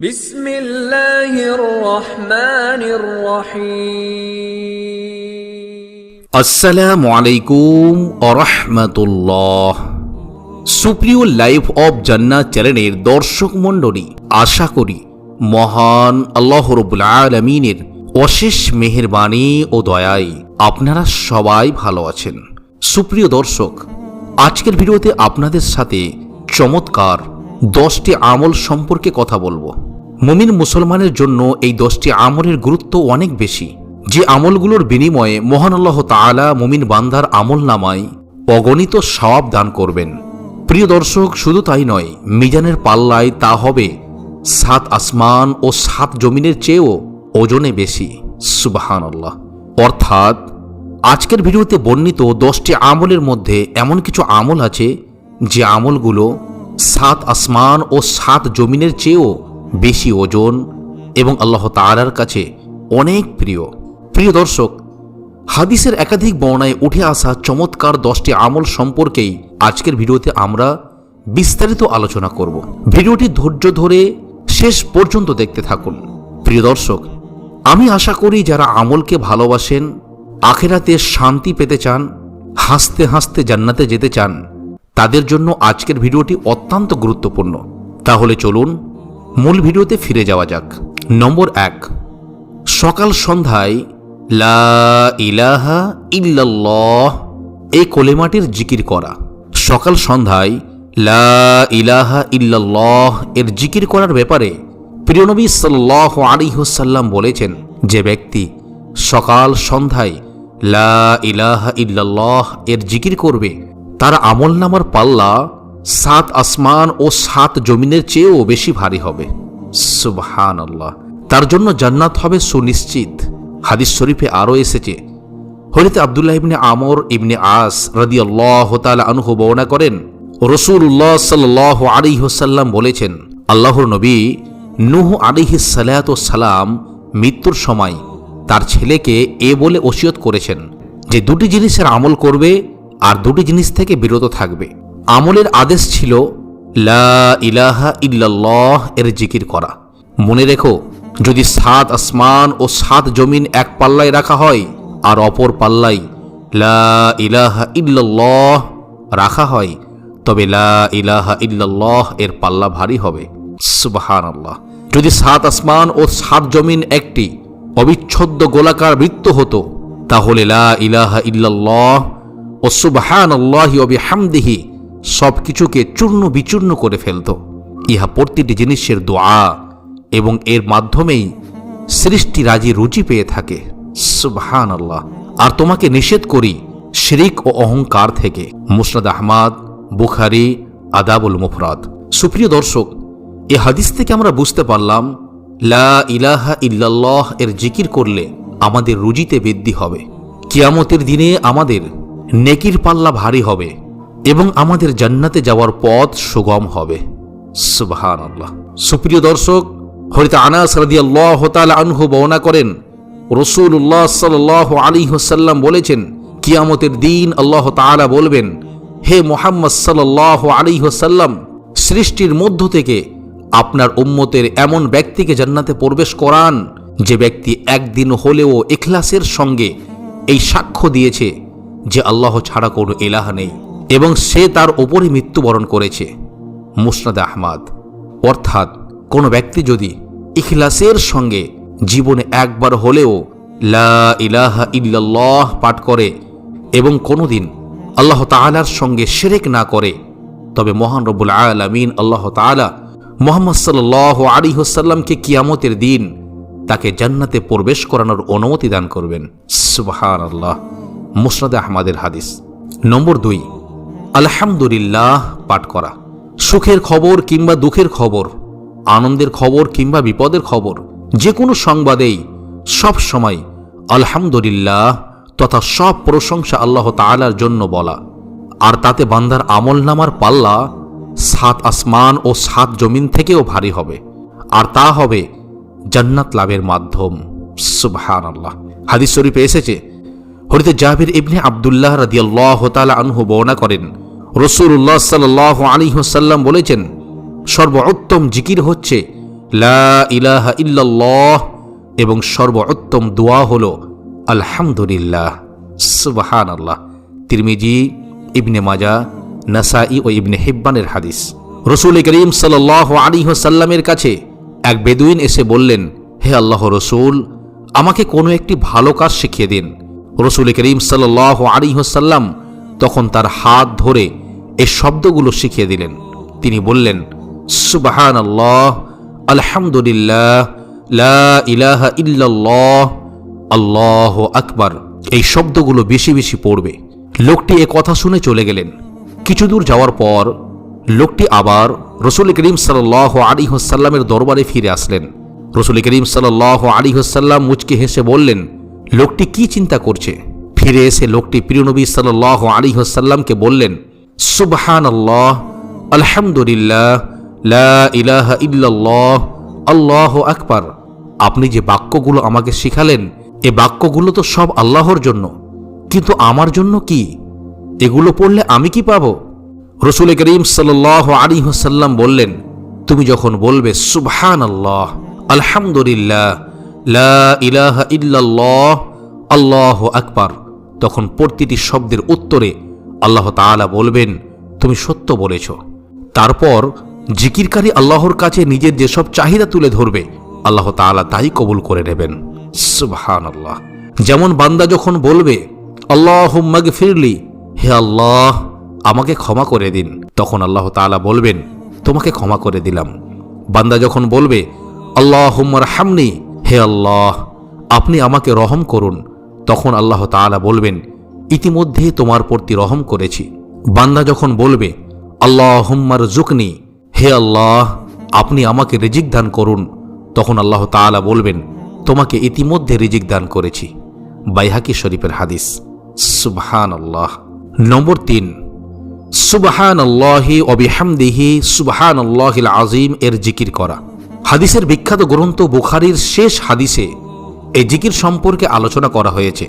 বিসমিল্লাহির রহমানির রহিম। আসসালামু আলাইকুম ওয়া রাহমাতুল্লাহ। সুপ্রিয় লাইফ অফ জান্নাত চ্যানেলের দর্শক মণ্ডলী, আশা করি মহান আল্লাহ রাব্বুল আলামিনের অশেষ মেহেরবানি ও দয়ায় আপনারা সবাই ভালো আছেন। সুপ্রিয় দর্শক, আজকের ভিডিওতে আপনাদের সাথে চমৎকার 10টি আমল সম্পর্কে কথা বলবো। মুমিন মুসলমানের জন্য এই 10টি আমলের গুরুত্ব অনেক বেশি, যে আমলগুলোর বিনিময়ে মহান আল্লাহ তাআলা মুমিন বান্দার আমল নামায় অগণিত সওয়াব দান করবেন। প্রিয় দর্শক, শুধু তাই নয়, মিজানের পাল্লায় তা হবে 7 আসমান ও 7 জমিনের চেয়েও ওজনে বেশি। সুবহানাল্লাহ। অর্থাৎ আজকের ভিডিওতে বর্ণিত 10টি আমলের মধ্যে এমন কিছু আমল আছে যে আমলগুলো 7 আসমান ও 7 জমিনের চেয়েও বেশি ওজন এবং আল্লাহ তাআলার কাছে অনেক প্রিয়। প্রিয় দর্শক, হাদিসের একাধিক বর্ণনায় উঠে আসা চমৎকার 10টি আমল সম্পর্কেই আজকের ভিডিওতে আমরা বিস্তারিত আলোচনা করব। ভিডিওটি ধৈর্য ধরে শেষ পর্যন্ত দেখতে থাকুন। প্রিয় দর্শক, আমি আশা করি যারা আমলকে ভালোবাসেন, আখিরাতে শান্তি পেতে চান, হাসতে হাসতে জান্নাতে যেতে চান, তাদের জন্য আজকের ভিডিওটি অত্যন্ত গুরুত্বপূর্ণ। তাহলে চলুন মূল ভিডিওতে ফিরে যাওয়া যাক। নম্বর 1, সকাল সন্ধ্যায় লা ইলাহা ইল্লাল্লাহ এই কলেমাটির জিকির করা। সকাল সন্ধ্যায় লা ইলাহা ইল্লাল্লাহ এর জিকির করার ব্যাপারে প্রিয় নবী সাল্লাল্লাহু আলাইহি ওয়াসাল্লাম বলেছেন, যে ব্যক্তি সকাল সন্ধ্যায় লা ইলাহা ইল্লাল্লাহ এর জিকির করবে, তার আমলনামার পাল্লা 7 আসমান ও 7 জমিনের চেয়েও বেশি ভারী হবে। সুবহানাল্লাহ। তার জন্য জান্নাত হবে সুনিশ্চিত। হাদিস শরীফে আরও এসেছে, হযরত আব্দুল্লাহ ইবনে আমর ইবনে আস রাদিয়াল্লাহু তাআলা আনহু বর্ণনা করেন, রাসূলুল্লাহ সাল্লাল্লাহু আলাইহি ওয়াসাল্লাম বলেছেন, আল্লাহর নবী নূহ আলাইহিস সালাতু ওয়াস সালাম মৃত্যুর সময় তার ছেলেকে এ বলে ওসিয়ত করেছেন যে 2টি জিনিসের আমল করবে আর 2টি জিনিস থেকে বিরত থাকবে। আমলের আদেশ ছিল লা ইলাহা ইল্লাল্লাহ এর জিকির করা। মনে রেখো, যদি 7 আসমান ও 7 জমিন এক পাল্লায় রাখা হয় আর অপর পাল্লায় লা ইলাহা ইল্লাল্লাহ রাখা হয়, তবে লা ইলাহা ইল্লাল্লাহ এর পাল্লা ভারী হবে। সুবহানাল্লাহ। যদি 7 আসমান ও 7 জমিন একটি অবিচ্ছেদ্য গোলাকার বৃত্ত হতো, তাহলে লা ইলাহা ইল্লাল্লাহ ও সুবহানাল্লাহি ওয়া বিহামদিহি সবকিছুকে চূর্ণ বিচূর্ণ করে ফেলত। ইহা প্রতিটি জিনিসের দোয়া এবং এর মাধ্যমেই সৃষ্টি রাজি রুচি পেয়ে থাকে। সুবহানাল্লাহ। আর তোমাকে নিষেধ করি শিরিক ও অহংকার থেকে। মুসনাদ আহমদ, বুখারী, আদাবুল মুফরাদ। সুপ্রিয় দর্শক, এই হাদিস থেকে আমরা বুঝতে পারলাম লা ইলাহা ইল্লাল্লাহ এর জিকির করলে আমাদের রুজিতে বৃদ্ধি হবে, কিয়ামতের দিনে আমাদের নেকির পাল্লা ভারী হবে এবং আমাদের জান্নাতে যাওয়ার পথ সুগম হবে। সুবহানাল্লাহ। সুপ্রিয় দর্শক, হযরত আনাস রাদিয়াল্লাহু তাআলা আনহু বর্ণনা করেন, রাসূলুল্লাহ সাল্লাল্লাহু আলাইহি ওয়াসাল্লাম বলেছেন, কিয়ামতের দিন আল্লাহ তাআলা বলবেন, হে মুহাম্মদ সাল্লাল্লাহু আলাইহি ওয়াসাল্লাম, সৃষ্টির মধ্য থেকে আপনার উম্মতের এমন ব্যক্তিকে জান্নাতে প্রবেশ করান যে ব্যক্তি একদিন হলেও ইখলাসের সঙ্গে এই সাক্ষ্য দিয়েছে যে আল্লাহ ছাড়া কোনো ইলাহ নেই এবং সে তার ওপরই মৃত্যুবরণ করেছে। মুসনাদ আহমদ। অর্থাৎ কোনো ব্যক্তি যদি ইখলাসের সঙ্গে জীবনে একবার হলেও লা ইলাহা ইল্লাল্লাহ পাঠ করে এবং কোনোদিন আল্লাহ তাআলার সঙ্গে শিরক না করে, তবে মহান রব্বুল আলামিন আল্লাহ তাআলা মুহাম্মদ সাল্লাল্লাহু আলাইহি ওয়াসাল্লামকে কিয়ামতের দিন তাকে জান্নাতে প্রবেশ করানোর অনুমতি দান করবেন। সুবহানাল্লাহ। মুসনাদ আহমদের হাদিস। নম্বর 2, আলহামদুলিল্লাহ পাঠ করা। সুখের খবর কিংবা দুঃখের খবর, আনন্দের খবর কিংবা বিপদের খবর, যে কোনো সংবাদেই সব সময় আলহামদুলিল্লাহ তথা সব প্রশংসা আল্লাহ তাআলার জন্য বলা, আর তাতে বান্দার আমলনামার পাল্লা 7 আসমান ও 7 জমিন থেকেও ভারী হবে, আর তা হবে জান্নাত লাভের মাধ্যম। সুবহানাল্লাহ। হাদিস শরীফে এসেছে, হযরত জাবির ইবনে আব্দুল্লাহ রাদিয়াল্লাহু তাআলা আনহু বর্ণনা করেন, রাসূলুল্লাহ সাল্লাল্লাহু আলাইহি ওয়াসাল্লাম বলেছেন, সর্বোত্তম জিকির হচ্ছে লা ইলাহা ইল্লাল্লাহ এবং সর্বোত্তম দোয়া হলো আলহামদুলিল্লাহ। সুবহানাল্লাহ। তিরমিজি, ইবনে মাজাহ, নাসাই ও ইবনে হিব্বানের হাদিস। রাসূল করিম সাল্লাল্লাহু আলাইহি ওয়াসাল্লামের কাছে এক বেদুইন এসে বললেন, হে আল্লাহর রাসূল, আমাকে কোনো একটি ভালো কাজ শিখিয়ে দিন। রাসূল করিম সাল্লাল্লাহু আলাইহি ওয়াসাল্লাম তখন তার হাত ধরে এই শব্দগুলো শিখিয়ে দিলেন। তিনি বললেন, সুবহানাল্লাহ, আলহামদুলিল্লাহ, লা ইলাহা ইল্লাল্লাহ, আল্লাহু আকবার। এই শব্দগুলো বেশি বেশি পড়বে। লোকটি এ কথা শুনে চলে গেলেন। কিছু দূর যাওয়ার পর লোকটি আবার রাসূল করিম সাল্লাল্লাহু আলাইহি ওয়াসাল্লামের দরবারে ফিরে আসলেন। রাসূল করিম সাল্লাল্লাহু আলাইহি ওয়াসাল্লাম মুচকি হেসে বললেন, লোকটি কি চিন্তা করছে? ফিরে এসে লোকটি প্রিয় নবী সাল্লাল্লাহু আলাইহি ওয়াসাল্লামকে বললেন, সুবহানাল্লাহ, আলহামদুলিল্লাহ, লা ইলাহা ইল্লাল্লাহ, আল্লাহু আকবার। আপনি যে বাক্যগুলো আমাকে শিখালেন, এ বাক্যগুলো তো সব আল্লাহর জন্য, কিন্তু আমার জন্য কি? এগুলো পড়লে আমি কি পাবো? রাসূল করিম সাল্লাল্লাহু আলাইহি ওয়াসাল্লাম বললেন, তুমি যখন বলবে সুবহানাল্লাহ, আলহামদুলিল্লাহ, লা ইলাহা ইল্লাল্লাহ, আল্লাহু আকবার, তখন প্রতিটি শব্দের উত্তরে আল্লাহ তাআলা বলবেন, তুমি সত্য বলেছ। তারপর জিকিরকারী আল্লাহর কাছে নিজের যেসব চাহিদা তুলে ধরবে, আল্লাহ তাআলা তাই কবুল করে নেবেন। সুবহানাল্লাহ। যেমন বান্দা যখন বলবে আল্লাহুম্মা গফিরলি, হে আল্লাহ আমাকে ক্ষমা করে দিন, তখন আল্লাহ তাআলা বলবেন, তোমাকে ক্ষমা করে দিলাম। বান্দা যখন বলবে আল্লাহুম্মা রহামনি, হে আল্লাহ আপনি আমাকে রহম করুন, তখন আল্লাহ তাআলা বলবেন, ইতিমধ্যে তোমার প্রতি রহম করেছি। বান্দা যখন বলবে আল্লাহুম্মা রযুকনি, হে আল্লাহ আপনি আমাকে রিজিক দান করুন, তখন আল্লাহ তাআলা বলবেন, তোমাকে ইতিমধ্যে রিজিক দান করেছি। বাইহাকি শরীফের হাদিস। সুবহানাল্লাহ। নম্বর 3, সুবহানাল্লাহি ওয়া বিহামদিহি সুবহানাল্লাহিল আযীম এর জিকির করা। হাদিসের বিখ্যাত গ্রন্থ বুখারীর শেষ হাদিসে এই জিকির সম্পর্কে আলোচনা করা হয়েছে।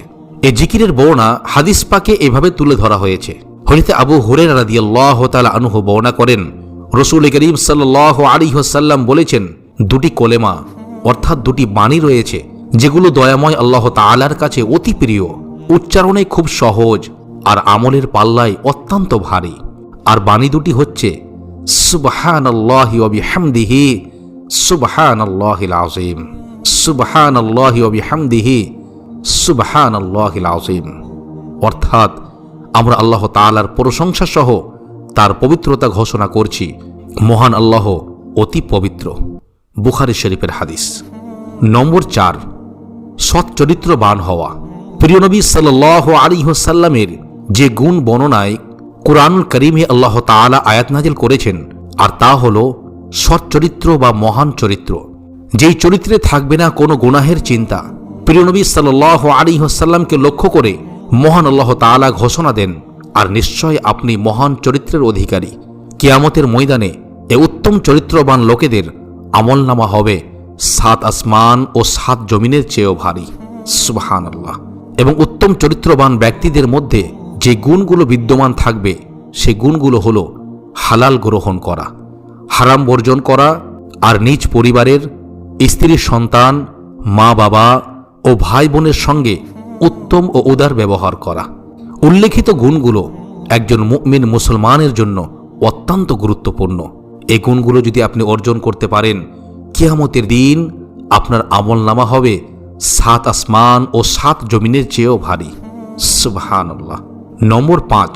এই জিকিরের বর্ণনা হাদিস পাকে এভাবে তুলে ধরা হয়েছে। হযরত আবু হুরায়রা রাদিয়াল্লাহু তাআলা আনহু বর্ণনা করেন, রাসূল করিম সাল্লাল্লাহু আলাইহি ওয়াসাল্লাম বলেছেন, দুটি কলেমা অর্থাৎ দুটি বাণী রয়েছে যেগুলো দয়াময় আল্লাহ তাআলার কাছে অতি প্রিয়, উচ্চারণে খুব সহজ আর আমলের পাল্লায় অত্যন্ত ভারী। আর বাণী দুটি হচ্ছে সুবহানাল্লাহি ওয়া বিহামদিহি সুবহানাল্লাহিল আযীম, সুবহানাল্লাহি ওয়া বিহামদিহি সুবহানাল্লাহিল আযীম। অর্থাৎ আমরা আল্লাহ তাআলার প্রশংসা সহ তার পবিত্রতা ঘোষণা করছি, মহান আল্লাহ অতি পবিত্র। বুখারী শরীফের হাদিস। নম্বর 4, সৎ চরিত্রবান হওয়া। প্রিয় নবী সাল্লাল্লাহু আলাইহি ওয়াসাল্লামের যে গুণ বর্ণনায় কুরআনুল কারীমে আল্লাহ তাআলা আয়াত নাজিল করেছেন, আর তা হলো সৎ চরিত্র বা মহান চরিত্র, যেই চরিত্রে থাকবে না কোনো গুনাহের চিন্তা। প্রিয় নবী সাল্লাল্লাহু আলাইহি ওয়াসাল্লামকে লক্ষ্য করে মহান আল্লাহ তাআলা ঘোষণা দেন, আর নিশ্চয় আপনি মহান চরিত্রের অধিকারী। কিয়ামতের ময়দানে এ উত্তম চরিত্রবান লোকেদের আমলনামা হবে 7 আসমান ও 7 জমিনের চেয়েও ভারী। সুবহানাল্লাহ। এবং উত্তম চরিত্রবান ব্যক্তিদের মধ্যে যে গুণগুলো বিদ্যমান থাকবে, সেই গুণগুলো হলো হালাল গ্রহণ করা, হারাম বর্জন করা, আর নিজ পরিবারের স্ত্রী, সন্তান, মা বাবা ও ভাই বোনের সঙ্গে উত্তম ও উদার ব্যবহার করা। উল্লেখিত গুণগুলো একজন মুমিন মুসলমানের জন্য অত্যন্ত গুরুত্বপূর্ণ। এই গুণগুলো যদি আপনি অর্জন করতে পারেন, কিয়ামতের দিন আপনার আমলনামা হবে 7 আসমান ও 7 জমিনের চেয়েও ভারী। সুবহানাল্লাহ। নম্বর 5,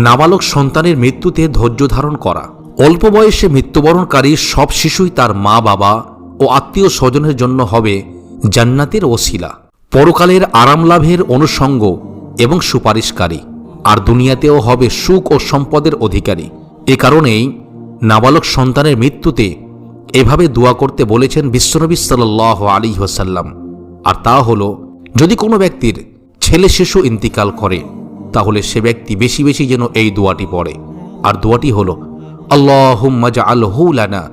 নাবালক সন্তানের মৃত্যুতে ধৈর্য ধারণ করা। অল্প বয়সে মৃত্যুবরণকারী সব শিশুই তার মা বাবা ও আত্মীয় স্বজনের জন্য হবে জান্নাতের ওসিলা, পরকালের আরাম লাভের অনুষঙ্গ এবং সুপারিশকারী, আর দুনিয়াতেও হবে সুখ ও সম্পদের অধিকারী। এ কারণেই নাবালক সন্তানের মৃত্যুতে এভাবে দোয়া করতে বলেছেন বিশ্বনবী সাল্লাল্লাহু আলাইহি ওয়াসাল্লাম। আর তা হলো, যদি কোনো ব্যক্তির ছেলে শিশু ইন্তিকাল করে, তাহলে সে ব্যক্তি বেশি বেশি যেন এই দোয়াটি পড়ে। আর দোয়াটি হলো, আল্লাহুম্মা জাআলহু লানা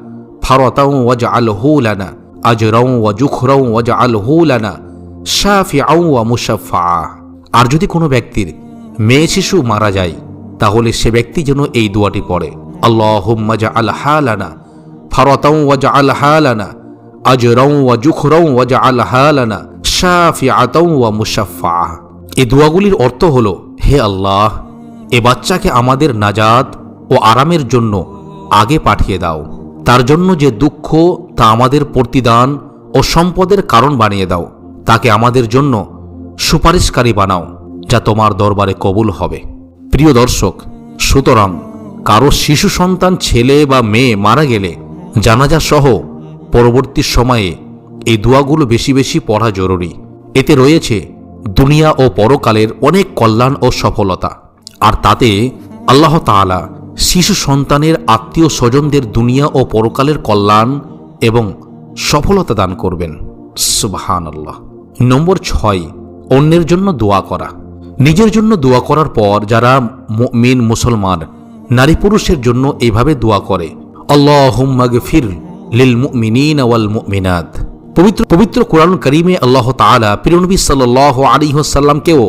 ফারাতাও ওয়াজআলহু লানা আজরাও ওয়া যুখরাও ওয়াজআলহু লানা শাফিআও ওয়া মুশাফফা। আর যদি কোনো ব্যক্তির মেয়ে শিশু মারা যায়, তাহলে সে ব্যক্তি যেন এই দোয়াটি পড়ে, আল্লাহুম্মা জাআলহা লানা ফারাতাও ওয়াজআলহা লানা আজরাও ওয়া জুখরাও ওয়াজআলহা লানা শাফিআতাও ওয়া মুশাফফাআহ। এই দোয়াগুলির অর্থ হলো, হে আল্লাহ, এ বাচ্চাকে আমাদের নাজাত ও আরামের জন্য আগে পাঠিয়ে দাও। তার জন্য যে দুঃখ তা আমাদের প্রতিদান ও সম্পদের কারণ বানিয়ে দাও। তাকে আমাদের জন্য সুপারিশকারী বানাও, যা তোমার দরবারে কবুল হবে। প্রিয় দর্শক, সুতরাং কারো শিশু সন্তান ছেলে বা মেয়ে মারা গেলে জানাজা সহ পরবর্তী সময়ে এই দোয়াগুলো বেশি বেশি পড়া জরুরি। এতে রয়েছে দুনিয়া ও পরকালের অনেক কল্যাণ ও সফলতা। আর তাতে আল্লাহ তাআলা শিশু সন্তানের আত্মীয় স্বজনদের দুনিয়া ও পরকালের কল্যাণ এবং সফলতা দান করবেন। সুবহানাল্লাহ। নম্বর 6, অন্যের জন্য দোয়া করা। নিজের জন্য দোয়া করার পর যারা মুমিন মুসলমান নারী পুরুষের জন্য এইভাবে দোয়া করে, আল্লাহুম্মা গফির লিল মুমিনিনা ওয়াল মুমিনাত। পবিত্র কোরআন কারীমে আল্লাহ তাআলা প্রিয় নবী সাল্লাল্লাহু আলাইহি ওয়াসাল্লামকেও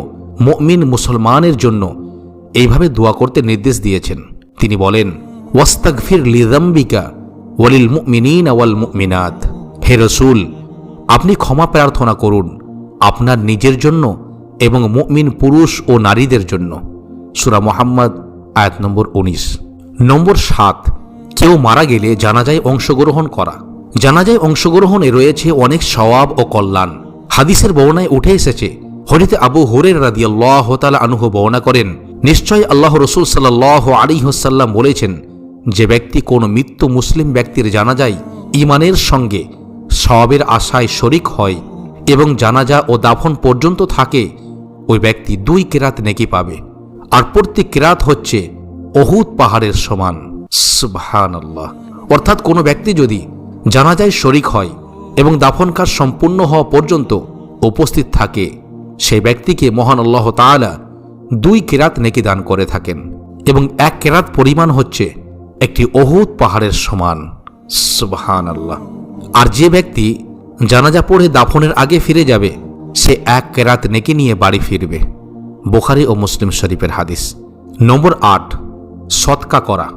মুমিন মুসলমানের জন্য এইভাবে দোয়া করতে নির্দেশ দিয়েছেন। তিনি বলেন, ওয়াস্তাগফির লিযামবিকা ওয়ালিল মুমিনিনা ওয়াল মুমিনাত। হে রাসূল, আপনি ক্ষমা প্রার্থনা করুন আপনার নিজের জন্য এবং মুমিন পুরুষ ও নারীদের জন্য। সূরা মুহাম্মদ আয়াত নম্বর 19। নম্বর 7, কেউ মারা গেলে জানাজায় অংশগ্রহণ করা। জানাজায় অংশগ্রহণে রয়েছে অনেক সওয়াব ও কল্যাণ। হাদিসের বর্ণনায় উঠে এসেছে, হযরত আবু হুরায়রা রাদিয়াল্লাহু তাআলা আনহু বর্ণনা করেন, নিশ্চয় আল্লাহ রাসূল সাল্লাল্লাহু আলাইহি ওয়াসাল্লাম বলেছেন, যে ব্যক্তি কোনো মৃত্যু মুসলিম ব্যক্তির জানাজায় ঈমানের সঙ্গে সওয়াবের আশায় শরিক হয় এবং জানাজা ও দাফন পর্যন্ত থাকে, ওই ব্যক্তি 2 কিরাত নেকি পাবে। আর প্রত্যেক কিরাত হচ্ছে উহুদ পাহাড়ের সমান। সুবহানাল্লাহ। অর্থাৎ কোনো ব্যক্তি যদি জানাজায় শরিক হয় এবং দাফন কাজ সম্পূর্ণ হওয়া পর্যন্ত উপস্থিত থাকে, সেই ব্যক্তিকে মহান আল্লাহ তাআলা 2 কিরাত নেকি দান করে থাকেন এবং 1 কিরাত পরিমাণ হচ্ছে একটি উহুদ পাহাড়ের সমান। সুবহানাল্লাহ। আর যে ব্যক্তি জানাজা পড়ে দাফনের আগে ফিরে যাবে, সে 1 কিরাত নেকি নিয়ে বাড়ি ফিরবে। বুখারী ও মুসলিম শরীফের হাদিস। নম্বর 8, সদকা করা।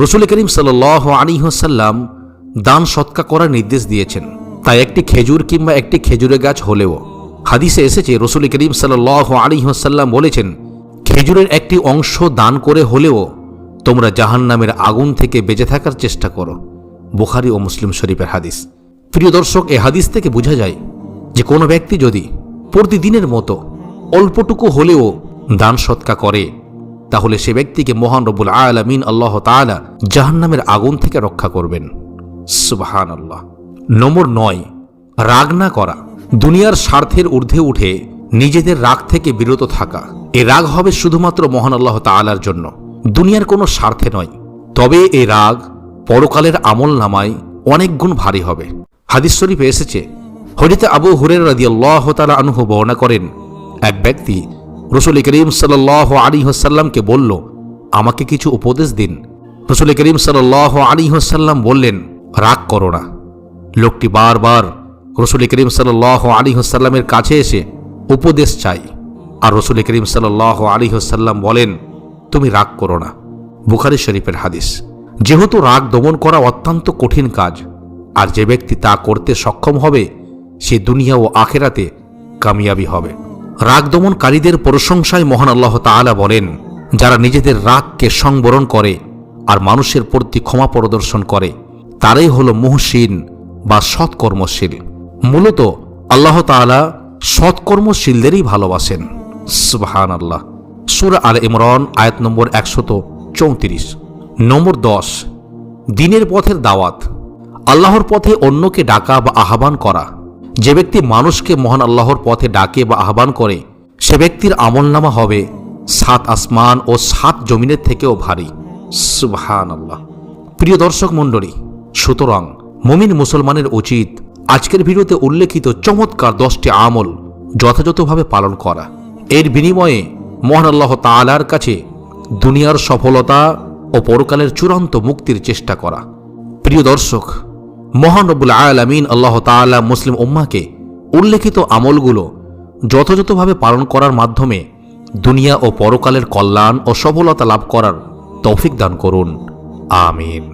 রাসূল করিম সাল্লাল্লাহু আলাইহি ওয়াসাল্লাম দান সদকা করার নির্দেশ দিয়েছেন। তাই একটি খেজুর কিংবা একটি খেজুরের গাছ হলেও, হাদিসে এসেছে রাসূল করিম সাল্লাল্লাহু আলাইহি ওয়াসাল্লাম বলেছেন, খেজুরের একটি অংশ দান করে হলেও তোমরা জাহান্নামের আগুন থেকে বেঁচে থাকার চেষ্টা করো। বুখারী ও মুসলিম শরীফের হাদিস। প্রিয় দর্শক, এই হাদিস থেকে বোঝা যায় যে কোনো ব্যক্তি যদি প্রতিদিনের মতো অল্পটুকু হলেও দান সদকা করে, তাহলে সে ব্যক্তিকে মহান রব্বুল আলামিন আল্লাহ তাআলা জাহান্নামের আগুন থেকে রক্ষা করবেন। সুবহানাল্লাহ। নম্বর 9, রাগ না করা। দুনিয়ার স্বার্থের ঊর্ধ্বে উঠে নিজেদের রাগ থেকে বিরত থাকা। এই রাগ হবে শুধুমাত্র মহান আল্লাহ তাআলার জন্য, দুনিয়ার কোনো স্বার্থে নয়। তবে এই রাগ পরকালের আমলনামায় অনেক গুণ ভারী হবে। হাদিস শরীফে এসেছে, হযরত আবু হুরায়রা রাদিয়াল্লাহু তাআলা আনহু বর্ণনা করেন, এক ব্যক্তি রাসূল করিম সাল্লাল্লাহু আলাইহি ওয়াসাল্লামকে বলল, আমাকে কিছু উপদেশ দিন। রাসূল করিম সাল্লাল্লাহু আলাইহি ওয়াসাল্লাম বললেন, রাগ করো না। লোকটি বারবার রাসূল করিম সাল্লাল্লাহু আলাইহি ওয়াসাল্লামের কাছে এসে উপদেশ চাই, আর রাসূল করিম সাল্লাল্লাহু আলাইহি ওয়াসাল্লাম বলেন, তুমি রাগ করো না। বুখারী শরীফের হাদিস। যেহেতু রাগ দমন করা অত্যন্ত কঠিন কাজ, আর যে ব্যক্তি তা করতে সক্ষম হবে, সে দুনিয়া ও আখিরাতে কামিয়াবি হবে। রাগ দমনকারীদের প্রশংসায় মহান আল্লাহ তাআলা বলেন, যারা নিজেদের রাগকে সংবরণ করে আর মানুষের প্রতি ক্ষমা প্রদর্শন করে, তারাই হলো মুহসিন বা সৎকর্মশীল। মূলত আল্লাহ তাআলা সৎকর্মশীলদেরই ভালোবাসেন। সুবহানাল্লাহ। সূরা আলে ইমরান আয়াত নম্বর 134। নম্বর 10, দ্বীনের পথের দাওয়াত। আল্লাহর পথে অন্যকে ডাকা বা আহ্বান করা। যে ব্যক্তি মানুষকে মহান আল্লাহর পথে ডাকে বা আহ্বান করে, সে ব্যক্তির আমলনামা হবে 7 আসমান ও 7 জমিনের থেকেও ভারী। সুবহানাল্লাহ। প্রিয় দর্শক মণ্ডলী, সুতরাং মুমিন মুসলমানের উচিত আজকের ভিডিওতে উল্লেখিত চমৎকার 10টি আমল যথাযথভাবে পালন করা। এর বিনিময়ে মহান আল্লাহ তাআলার কাছে দুনিয়ার সফলতা ও পরকালের চূড়ান্ত মুক্তির চেষ্টা করা। প্রিয় দর্শক, মহান রব্বুল আলামিন আল্লাহ তাআলা মুসলিম উম্মাহকে উল্লেখিত আমলগুলো যথাযথভাবে পালন করার মাধ্যমে দুনিয়া ও পরকালের কল্যাণ ও সফলতা লাভ করার তৌফিক দান করুন। আমিন।